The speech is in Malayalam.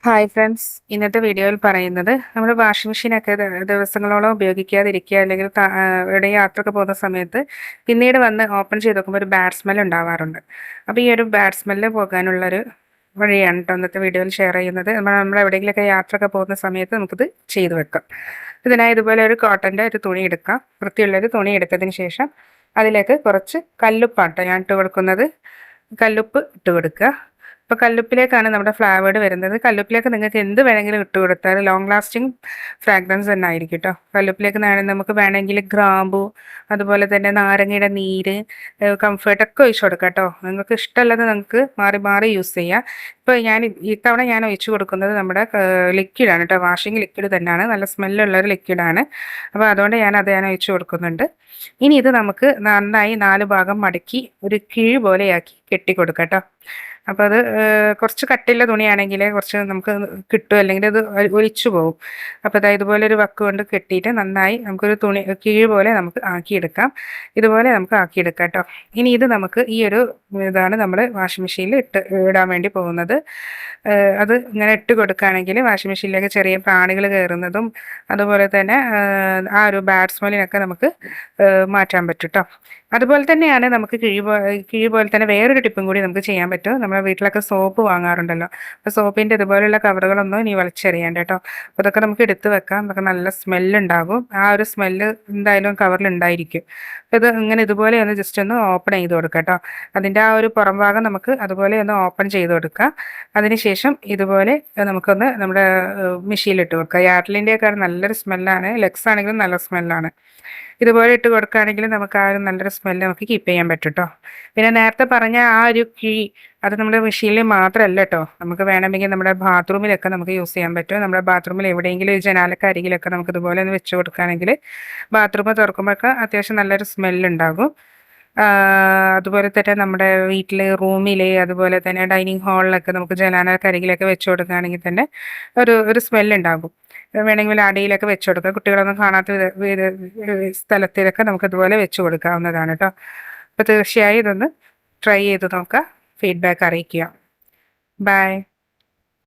ഹായ് ഫ്രണ്ട്സ്, ഇന്നത്തെ വീഡിയോയിൽ പറയുന്നത് നമ്മൾ വാഷിംഗ് മെഷീനൊക്കെ ദിവസങ്ങളോളം ഉപയോഗിക്കാതിരിക്കുക അല്ലെങ്കിൽ എവിടെ യാത്രയൊക്കെ പോകുന്ന സമയത്ത് പിന്നീട് വന്ന് ഓപ്പൺ ചെയ്ത് നോക്കുമ്പോൾ ഒരു ബാഡ് സ്മെൽ ഉണ്ടാവാറുണ്ട്. അപ്പോൾ ഈ ഒരു ബാഡ് സ്മെല്ല് പോകാനുള്ളൊരു വഴിയാണ് കേട്ടോ ഇന്നത്തെ വീഡിയോയിൽ ഷെയർ ചെയ്യുന്നത്. നമ്മൾ എവിടെയെങ്കിലുമൊക്കെ യാത്രയൊക്കെ പോകുന്ന സമയത്ത് നമുക്കിത് ചെയ്തു വെക്കാം. ഇതിനായി ഇതുപോലെ ഒരു കോട്ടൻ്റെ ഒരു തുണി എടുക്കാം. വൃത്തിയുള്ളൊരു തുണി എടുത്തതിന് ശേഷം അതിലേക്ക് കുറച്ച് കല്ലുപ്പാട്ടോ ഞാൻ ഇട്ട് കൊടുക്കുന്നത്. കല്ലുപ്പ് ഇട്ട് കൊടുക്കുക. ഇപ്പോൾ കല്ലുപ്പിലേക്കാണ് നമ്മുടെ ഫ്ലേവേർഡ് വരുന്നത്. കല്ലുപ്പിലേക്ക് നിങ്ങൾക്ക് എന്ത് വേണമെങ്കിലും ഇട്ട് കൊടുത്താൽ ലോങ് ലാസ്റ്റിംഗ് ഫ്രാഗ്രൻസ് തന്നെ ആയിരിക്കും കേട്ടോ. കല്ലുപ്പിലേക്ക് നമുക്ക് വേണമെങ്കിൽ ഗ്രാമ്പു, അതുപോലെ തന്നെ നാരങ്ങയുടെ നീര്, കംഫർട്ടൊക്കെ ഒഴിച്ചു കൊടുക്കാം കേട്ടോ. നിങ്ങൾക്ക് ഇഷ്ടമുള്ളത് നിങ്ങൾക്ക് മാറി മാറി യൂസ് ചെയ്യാം. ഇപ്പോൾ ഇത്തവണ ഞാൻ ഒഴിച്ചു കൊടുക്കുന്നത് നമ്മുടെ ലിക്വിഡാണ് കേട്ടോ. വാഷിംഗ് ലിക്വിഡ് തന്നെയാണ്, നല്ല സ്മെല്ലുള്ളൊരു ലിക്വിഡാണ്. അപ്പോൾ അതുകൊണ്ട് ഞാൻ ഒഴിച്ചു കൊടുക്കുന്നുണ്ട്. ഇനി ഇത് നമുക്ക് നന്നായി 4 ഭാഗം മടക്കി ഒരു കിഴി പോലെയാക്കി കെട്ടിക്കൊടുക്കാം കേട്ടോ. അപ്പോൾ അത് കുറച്ച് കട്ടിയുള്ള തുണിയാണെങ്കിൽ കുറച്ച് നമുക്ക് കിട്ടും, അല്ലെങ്കിൽ അത് ഒലിച്ചു പോകും. അപ്പോൾ ഇതുപോലെ ഒരു വക്ക് കൊണ്ട് കെട്ടിയിട്ട് നന്നായി നമുക്കൊരു തുണി കിഴി പോലെ നമുക്ക് ആക്കിയെടുക്കാം. ഇതുപോലെ നമുക്ക് ആക്കിയെടുക്കാം കേട്ടോ. ഇനി ഇത് നമുക്ക് ഈ ഒരു ഇതാണ് നമ്മൾ വാഷിംഗ് മെഷീനിൽ ഇടാൻ വേണ്ടി പോകുന്നത്. അത് ഇങ്ങനെ ഇട്ട് കൊടുക്കുകയാണെങ്കിൽ വാഷിംഗ് മെഷീനിലേക്ക് ചെറിയ പ്രാണികൾ കയറുന്നതും അതുപോലെ തന്നെ ആ ഒരു ബാഡ് സ്മെല്ലിനൊക്കെ നമുക്ക് മാറ്റാൻ പറ്റും കേട്ടോ. അതുപോലെ തന്നെയാണ് നമുക്ക് കിഴി പോലെ തന്നെ വേറൊരു ടിപ്പും കൂടി നമുക്ക് ചെയ്യാൻ പറ്റും. നമ്മുടെ വീട്ടിലൊക്കെ സോപ്പ് വാങ്ങാറുണ്ടല്ലോ. അപ്പോൾ സോപ്പിൻ്റെ ഇതുപോലെയുള്ള കവറുകളൊന്നും ഇനി വലിച്ചെറിയാണ്ട് കേട്ടോ. അപ്പോൾ അതൊക്കെ നമുക്ക് എടുത്ത് വെക്കാം. അതൊക്കെ നല്ല സ്മെല്ലുണ്ടാകും. ആ ഒരു സ്മെല്ല് എന്തായാലും കവറിൽ ഉണ്ടായിരിക്കും. അപ്പോൾ ഇത് ഇങ്ങനെ ഇതുപോലെ ഒന്ന് ജസ്റ്റ് ഒന്ന് ഓപ്പൺ ചെയ്ത് കൊടുക്കാം കേട്ടോ. അതിൻ്റെ ആ ഒരു പുറം ഭാഗം നമുക്ക് അതുപോലെ ഒന്ന് ഓപ്പൺ ചെയ്ത് കൊടുക്കാം. അതിനുശേഷം ഇതുപോലെ നമുക്കൊന്ന് നമ്മുടെ മെഷീനിലിട്ട് കൊടുക്കാം. യാർഡ്ലിൻ്റെയൊക്കെ നല്ലൊരു സ്മെല്ലാണ്. ലെക്സ് ആണെങ്കിലും നല്ല സ്മെല്ലാണ്. ഇതുപോലെ ഇട്ട് കൊടുക്കുകയാണെങ്കിൽ നമുക്ക് ആ ഒരു നല്ലൊരു സ്മെല്ല് നമുക്ക് കീപ്പ് ചെയ്യാൻ പറ്റും കേട്ടോ. പിന്നെ നേരത്തെ പറഞ്ഞ ആ ഒരു കിഴി അത് നമ്മുടെ മെഷീനിൽ മാത്രമല്ല കേട്ടോ. നമുക്ക് വേണമെങ്കിൽ നമ്മുടെ ബാത്റൂമിലൊക്കെ നമുക്ക് യൂസ് ചെയ്യാൻ പറ്റും. നമ്മുടെ ബാത്റൂമിൽ എവിടെയെങ്കിലും ജനാലക്ക് അരികിലൊക്കെ നമുക്ക് ഇതുപോലെ ഒന്ന് വെച്ച് കൊടുക്കുകയാണെങ്കിൽ ബാത്റൂം തുറക്കുമ്പോഴൊക്കെ അത്യാവശ്യം നല്ലൊരു സ്മെല്ലുണ്ടാകും. അതുപോലെ തന്നെ നമ്മുടെ വീട്ടിൽ റൂമിൽ അതുപോലെ തന്നെ ഡൈനിങ് ഹാളിലൊക്കെ നമുക്ക് ജനാലക്ക് അരികിലൊക്കെ വെച്ച് കൊടുക്കുകയാണെങ്കിൽ തന്നെ ഒരു സ്മെല്ലുണ്ടാകും. വേണമെങ്കിൽ അടിയിലൊക്കെ വെച്ച് കൊടുക്കുക. കുട്ടികളൊന്നും കാണാത്ത സ്ഥലത്തിലൊക്കെ നമുക്ക് ഇതുപോലെ വെച്ച് കൊടുക്കാവുന്നതാണ് കേട്ടോ. അപ്പോൾ തീർച്ചയായും ഇതൊന്ന് ട്രൈ ചെയ്ത് നോക്കുക. ഫീഡ്ബാക്ക് അറിയിക്കുക. ബൈ.